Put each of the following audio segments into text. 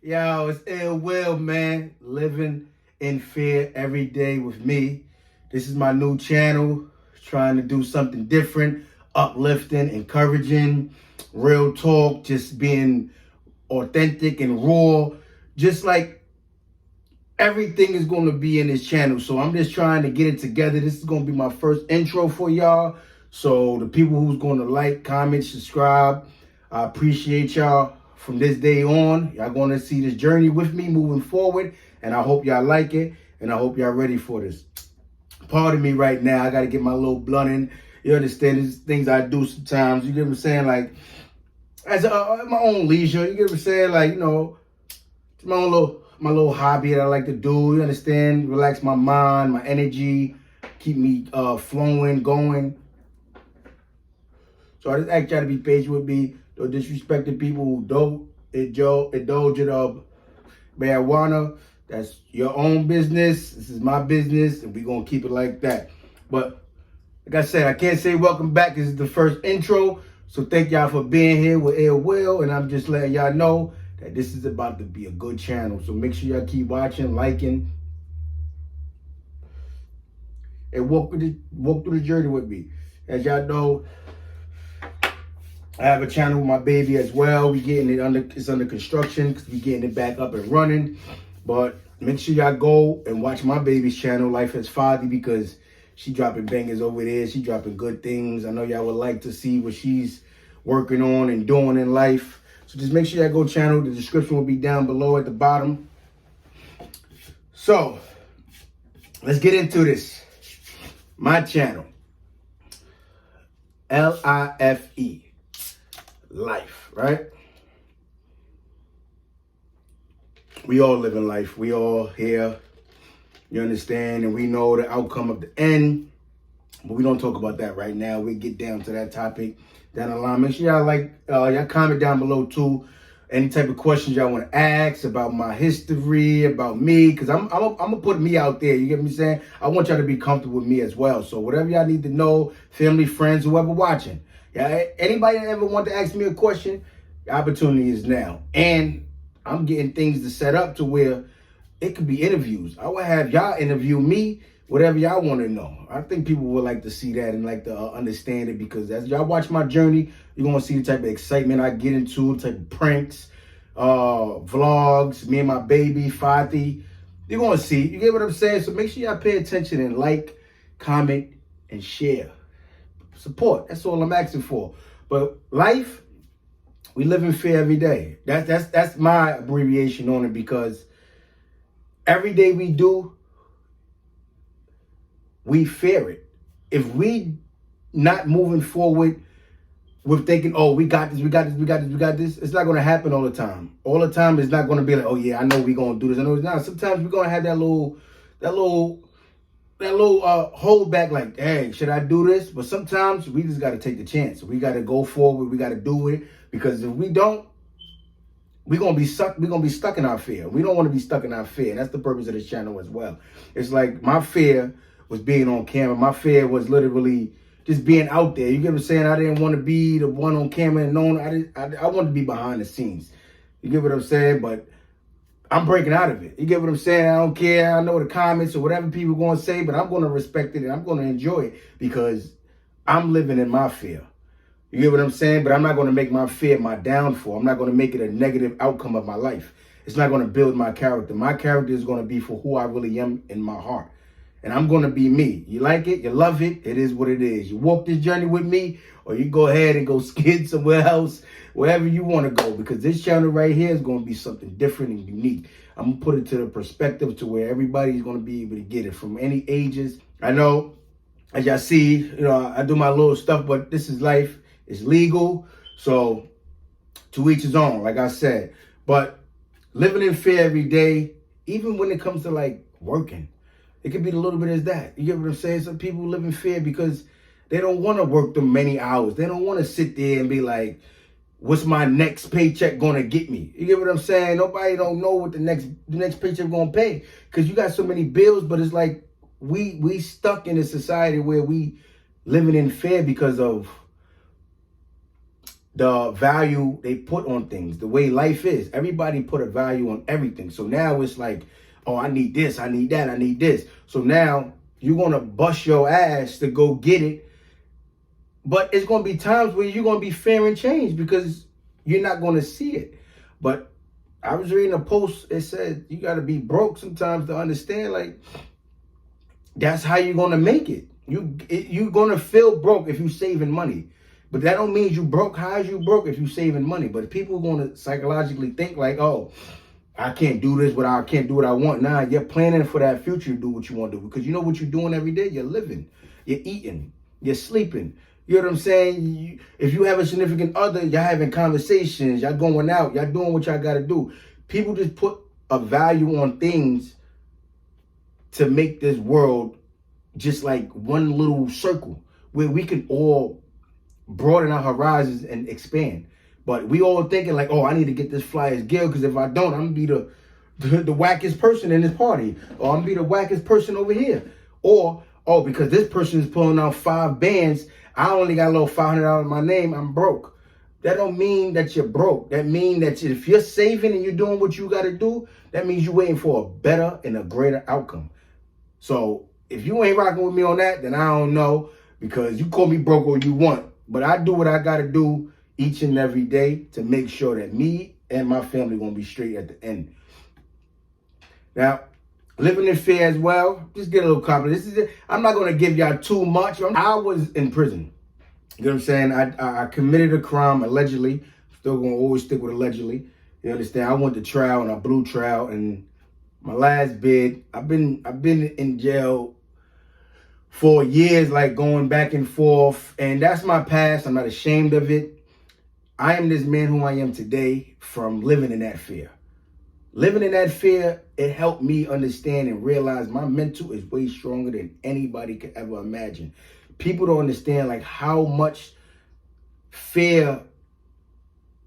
Yo, it's Ill Will, man. Living in fear every day with me. This is my new channel. Trying to do something different, uplifting, encouraging, real talk, just being authentic and raw. Just like everything is going to be in this channel. So I'm just trying to get it together. This is going to be my first intro for y'all. So the people who's going to like, comment, subscribe, I appreciate y'all. From this day on, y'all going to see this journey with me moving forward. And I hope y'all like it. And I hope y'all ready for this. Pardon me right now. I got to get my little blunt in. You understand? These things I do sometimes. You get what I'm saying? Like, as my own leisure. You get what I'm saying? Like, you know, it's my little hobby that I like to do. You understand? Relax my mind, my energy, keep me flowing, going. So I just ask y'all to be patient with me. Don't disrespect the people who don't indulge in marijuana. That's your own business. This is my business, and we're going to keep it like that. But like I said, I can't say welcome back. This is the first intro. So thank y'all for being here with Ill Will, and I'm just letting y'all know that this is about to be a good channel. So make sure y'all keep watching, liking, and walk through the journey with me. As y'all know, I have a channel with my baby as well. It's under construction because we getting it back up and running. But make sure y'all go and watch my baby's channel, Life as Fadi, because she dropping bangers over there. She dropping good things. I know y'all would like to see what she's working on and doing in life. So just make sure y'all go channel. The description will be down below at the bottom. So let's get into this. My channel, Life. Life, right? We all live in life. We all here. You understand? And we know the outcome of the end. But we don't talk about that right now. We get down to that topic down the line. Make sure y'all comment down below too. Any type of questions y'all want to ask about my history, about me, because I'm gonna put me out there. You get what I'm saying? I want y'all to be comfortable with me as well. So whatever y'all need to know, family, friends, whoever watching. Yeah, anybody that ever want to ask me a question, the opportunity is now. And I'm getting things to set up to where it could be interviews. I will have y'all interview me, whatever y'all want to know. I think people would like to see that and like to understand it, because as y'all watch my journey, you're going to see the type of excitement I get into, the type of pranks, vlogs, me and my baby, Fati. You're going to see. You get what I'm saying? So make sure y'all pay attention and like, comment, and share. Support. That's all I'm asking for. But life, we live in fear every day. That's my abbreviation on it, because every day we do, we fear it. If we not moving forward with thinking, oh, we got this, it's not going to happen all the time. All the time it's not going to be like, oh yeah, I know we're going to do this. I know it's not. Sometimes we're going to have that little hold back, like, hey, should I do this? But sometimes we just got to take the chance. We got to go forward. We got to do it, because if we don't, we're going to be stuck. We're going to be stuck in our fear. We don't want to be stuck in our fear. That's the purpose of this channel as well. It's like my fear was being on camera. My fear was literally just being out there. You get what I'm saying? I didn't want to be the one on camera and known. I wanted to be behind the scenes. You get what I'm saying? But I'm breaking out of it. You get what I'm saying? I don't care. I know the comments or whatever people going to say, but I'm going to respect it and I'm going to enjoy it, because I'm living in my fear. You get what I'm saying? But I'm not going to make my fear my downfall. I'm not going to make it a negative outcome of my life. It's not going to build my character. My character is going to be for who I really am in my heart. And I'm going to be me. You like it? You love it? It is what it is. You walk this journey with me, or you go ahead and go skid somewhere else, wherever you want to go, because this channel right here is going to be something different and unique. I'm going to put it to the perspective to where everybody's going to be able to get it from any ages. I know, as y'all see, you know, I do my little stuff, but this is life. It's legal. So to each his own, like I said. But living in fear every day, even when it comes to like working, it could be a little bit as that. You get what I'm saying? Some people live in fear because they don't want to work the many hours. They don't want to sit there and be like, what's my next paycheck going to get me? You get what I'm saying? Nobody don't know what the next paycheck going to pay, because you got so many bills. But it's like we stuck in a society where we living in fear because of the value they put on things, the way life is. Everybody put a value on everything. So now it's like, oh, I need this, I need that, I need this. So now you're going to bust your ass to go get it. But it's going to be times where you're going to be fearing change because you're not going to see it. But I was reading a post, it said you got to be broke sometimes to understand, like, that's how you're going to make it. You're going to feel broke if you're saving money. But that don't mean you broke. How is you broke if you're saving money? But people are going to psychologically think like, oh, I can't do this, but I can't do what I want. Nah, you're planning for that future to do what you want to do. Because you know what you're doing every day? You're living. You're eating. You're sleeping. You know what I'm saying? If you have a significant other, y'all having conversations. Y'all going out. Y'all doing what y'all got to do. People just put a value on things to make this world just like one little circle where we can all broaden our horizons and expand. But we all thinking like, oh, I need to get this Flyers Guild because if I don't, I'm going to be the wackest person in this party. Or I'm going to be the wackest person over here. Or, oh, because this person is pulling out 5 bands, I only got a little $500 in my name, I'm broke. That don't mean that you're broke. That means that if you're saving and you're doing what you got to do, that means you're waiting for a better and a greater outcome. So if you ain't rocking with me on that, then I don't know, because you call me broke all you want. But I do what I got to do each and every day to make sure that me and my family going to be straight at the end. Now, living in fear as well, just get a little confident. I'm not going to give y'all too much. I was in prison. You know what I'm saying? I committed a crime allegedly. Still going to always stick with allegedly. You understand? I went to trial and I blew trial, and my last bid, I've been in jail for years, like going back and forth, and that's my past. I'm not ashamed of it. I am this man who I am today from living in that fear. Living in that fear, it helped me understand and realize my mental is way stronger than anybody could ever imagine. People don't understand like how much fear,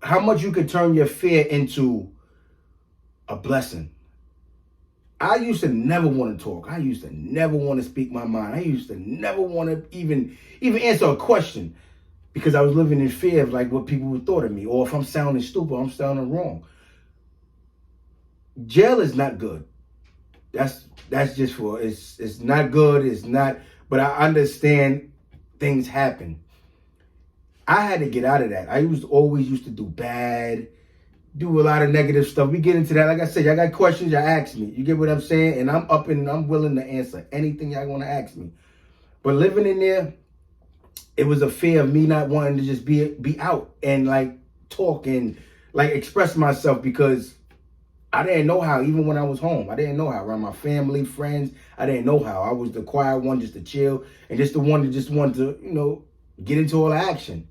how much you could turn your fear into a blessing. I used to never want to talk. I used to never want to speak my mind. I used to never want to even answer a question because I was living in fear of like what people would thought of me, or if I'm sounding stupid, I'm sounding wrong. Jail is not good. That's just for it's not good. It's not. But I understand things happen. I had to get out of that. I always used to do bad. Do a lot of negative stuff. We get into that. Like I said, y'all got questions, y'all ask me. You get what I'm saying? And I'm up and I'm willing to answer anything y'all want to ask me. But living in there, it was a fear of me not wanting to just be out and like talk and like express myself, because I didn't know how. Even when I was home, I didn't know how. Around my family, friends, I didn't know how. I was the quiet one, just to chill, and just the one that just wanted to, get into all the action.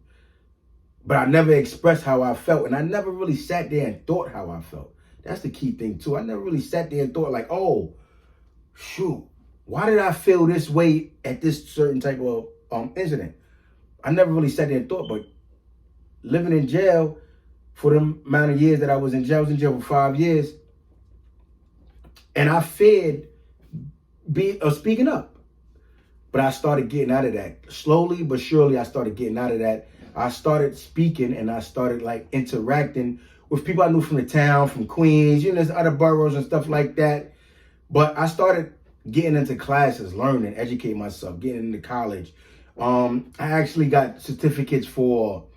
But I never expressed how I felt, and I never really sat there and thought how I felt. That's the key thing too. I never really sat there and thought like, oh, shoot, why did I feel this way at this certain type of incident? I never really sat there and thought. But living in jail for the amount of years that I was in jail for 5 years, and I feared speaking up. But I started getting out of that. Slowly but surely, I started getting out of that. I started speaking and I started like interacting with people I knew from the town, from Queens, there's other boroughs and stuff like that. But I started getting into classes, learning, educating myself, getting into college. I actually got certificates for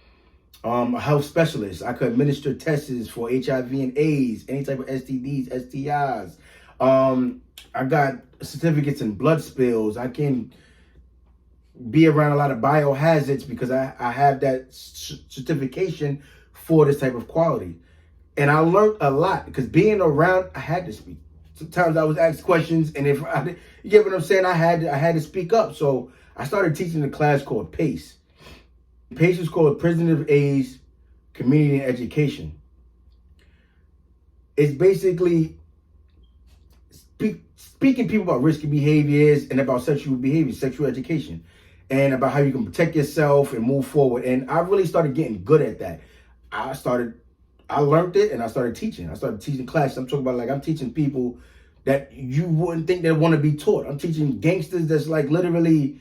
a health specialist. I could administer tests for HIV and AIDS, any type of STDs, STIs. I got certificates in blood spills. I can be around a lot of biohazards because I have that certification for this type of quality. And I learned a lot because being around, I had to speak. Sometimes I was asked questions, and if I, you get what I'm saying, I had to speak up. So I started teaching a class called PACE. PACE is called Prison of AIDS Community and Education. It's basically speaking people about risky behaviors and about sexual behavior, sexual education, and about how you can protect yourself and move forward. And I really started getting good at that. I learned it and I started teaching. I started teaching classes. I'm talking about like I'm teaching people that you wouldn't think they want to be taught. I'm teaching gangsters that's like literally,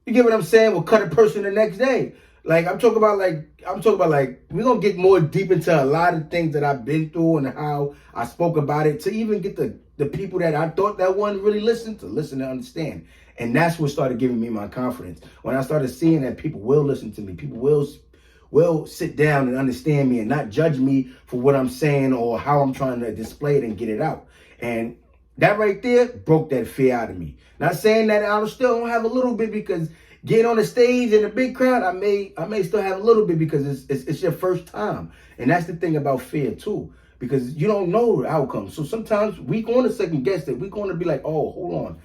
you get what I'm saying, will cut a person the next day. Like I'm talking about we're gonna get more deep into a lot of things that I've been through and how I spoke about it to even get the people that I thought that wouldn't really listen to understand. And that's what started giving me my confidence. When I started seeing that people will listen to me, people will sit down and understand me and not judge me for what I'm saying or how I'm trying to display it and get it out. And that right there broke that fear out of me. Not saying that I still don't have a little bit, because getting on the stage in a big crowd, I may still have a little bit, because it's your first time. And that's the thing about fear too, because you don't know the outcome. So sometimes we going to second guess it. We're going to be like, oh, hold on,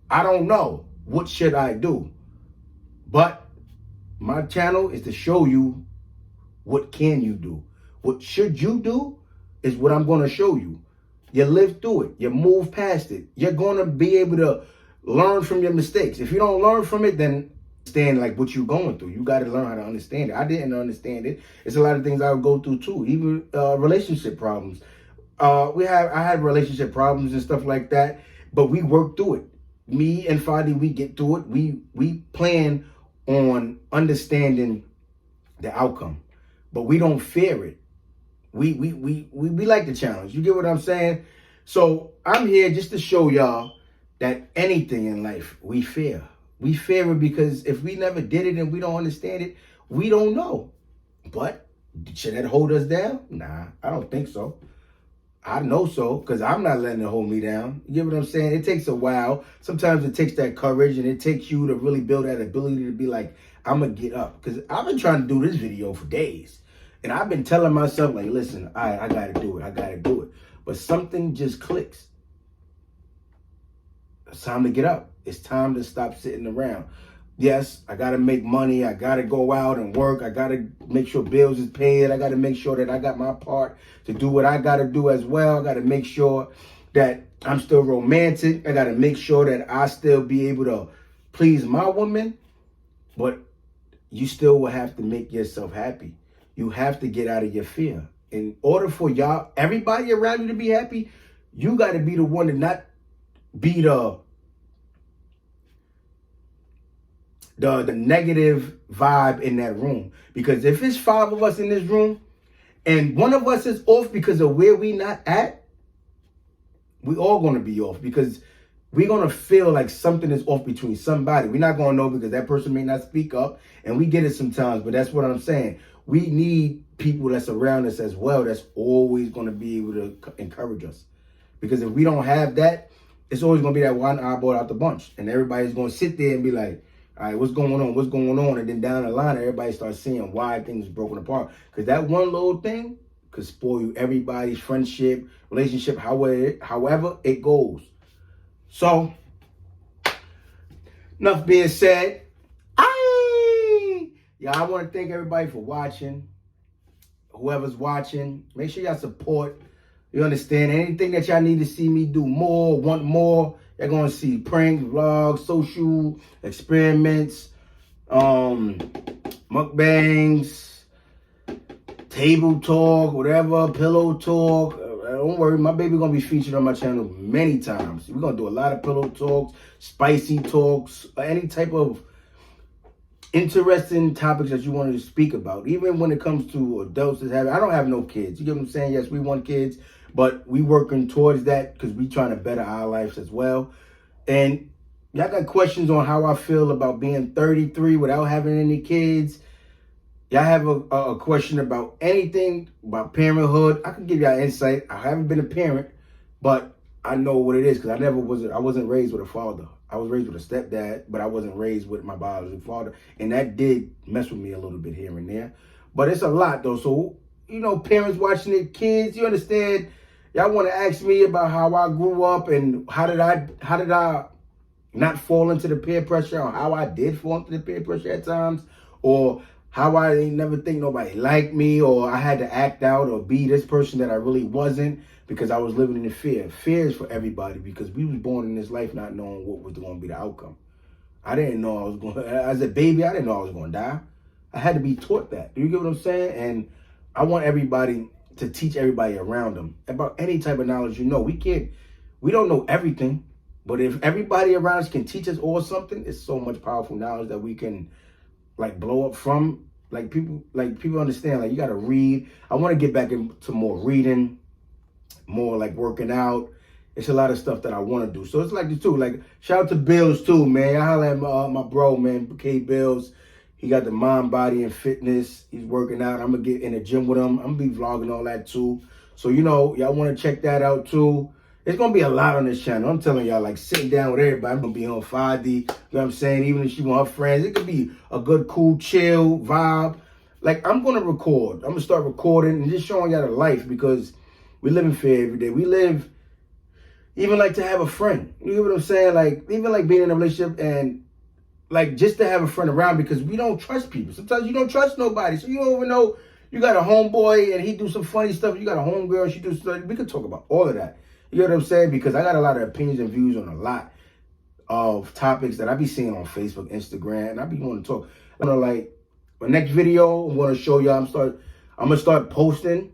I don't know. What should I do? But my channel is to show you what can you do. What should you do is what I'm going to show you. You live through it. You move past it. You're going to be able to learn from your mistakes. If you don't learn from it, then understand like what you're going through. You got to learn how to understand it. I didn't understand it. It's a lot of things I would go through too, even relationship problems. I had relationship problems and stuff like that, but we worked through it. Me and Fadi, we get through it. We plan on understanding the outcome, but we don't fear it. We like the challenge. You get what I'm saying? So I'm here just to show y'all that anything in life we fear. We fear it because if we never did it and we don't understand it, we don't know. But should that hold us down? Nah, I don't think so. I know so, because I'm not letting it hold me down. You get what I'm saying? It takes a while. Sometimes it takes that courage, and it takes you to really build that ability to be like, I'm going to get up. Because I've been trying to do this video for days. And I've been telling myself, like, listen, I got to do it. I got to do it. But something just clicks. It's time to get up. It's time to stop sitting around. Yes, I got to make money. I got to go out and work. I got to make sure bills is paid. I got to make sure that I got my part to do what I got to do as well. I got to make sure that I'm still romantic. I got to make sure that I still be able to please my woman. But you still will have to make yourself happy. You have to get out of your fear. In order for y'all, everybody around you to be happy, you got to be the one to not be the negative vibe in that room. Because if it's 5 of us in this room and one of us is off because of where we not at, we all going to be off, because we're going to feel like something is off between somebody. We're not going to know because that person may not speak up, and we get it sometimes, but that's what I'm saying. We need people that's around us as well that's always going to be able to encourage us. Because if we don't have that, it's always going to be that one eyeball out the bunch, and everybody's going to sit there and be like, all right, what's going on? What's going on? And then down the line, everybody starts seeing why things are broken apart. Because that one little thing could spoil everybody's friendship, relationship, however it goes. So, enough being said. Yeah, I want to thank everybody for watching. Whoever's watching, make sure y'all support. You understand? Anything that y'all need to see me do more, want more, you're going to see pranks, vlogs, social experiments, mukbangs, table talk, whatever, pillow talk. Don't worry, my baby going to be featured on my channel many times. We're going to do a lot of pillow talks, spicy talks, any type of interesting topics that you wanted to speak about. Even when it comes to adults that have, I don't have no kids. You get what I'm saying? Yes, we want kids, but we working towards that because we trying to better our lives as well. And y'all got questions on how I feel about being 33 without having any kids. Y'all have a question about anything about parenthood. I can give y'all insight. I haven't been a parent, but I know what it is because I wasn't raised with a father. I was raised with a stepdad, but I wasn't raised with my biological father. And that did mess with me a little bit here and there. But it's a lot though. So, you know, parents watching their kids, you understand, y'all want to ask me about how I grew up and how did I not fall into the peer pressure, or how I did fall into the peer pressure at times, or how I didn't never think nobody liked me, or I had to act out or be this person that I really wasn't because I was living in the fear. Fear is for everybody because we was born in this life not knowing what was going to be the outcome. I didn't know I was going to, as a baby, I didn't know I was going to die. I had to be taught that. Do you get what I'm saying? And I want everybody to teach everybody around them about any type of knowledge you know. We don't know everything, but if everybody around us can teach us all something, it's so much powerful knowledge that we can like blow up from. Like people understand, like you gotta read. I wanna get back into more reading, more like working out. It's a lot of stuff that I wanna do. So it's like this too. Like shout out to Bills too, man. I holla at my bro, man, K Bills. He got the mind, body, and fitness. He's working out. I'm gonna get in the gym with him. I'm gonna be vlogging all that too. So y'all wanna check that out too. It's gonna be a lot on this channel. I'm telling y'all, like sitting down with everybody. I'm gonna be on Friday. You know what I'm saying? Even if she want her friends, it could be a good, cool, chill vibe. Like I'm gonna record. I'm gonna start recording and just showing y'all the life because we live in fear every day. We live even like to have a friend. You know what I'm saying? Like even like being in a relationship and like just to have a friend around because we don't trust people. Sometimes you don't trust nobody. So you don't even know you got a homeboy and he do some funny stuff. You got a homegirl, she do stuff. We could talk about all of that. You know what I'm saying? Because I got a lot of opinions and views on a lot of topics that I be seeing on Facebook, Instagram, and I be wanting to talk. I know, like, my next video, I'm going to show y'all, I'm going to start posting,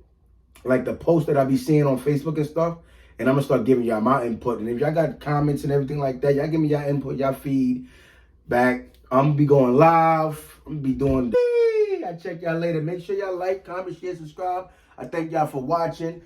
like, the posts that I be seeing on Facebook and stuff, and I'm going to start giving y'all my input. And if y'all got comments and everything like that, y'all give me y'all input, y'all feedback. I'm going to be going live. I'm going to be doing... I check y'all later. Make sure y'all like, comment, share, subscribe. I thank y'all for watching.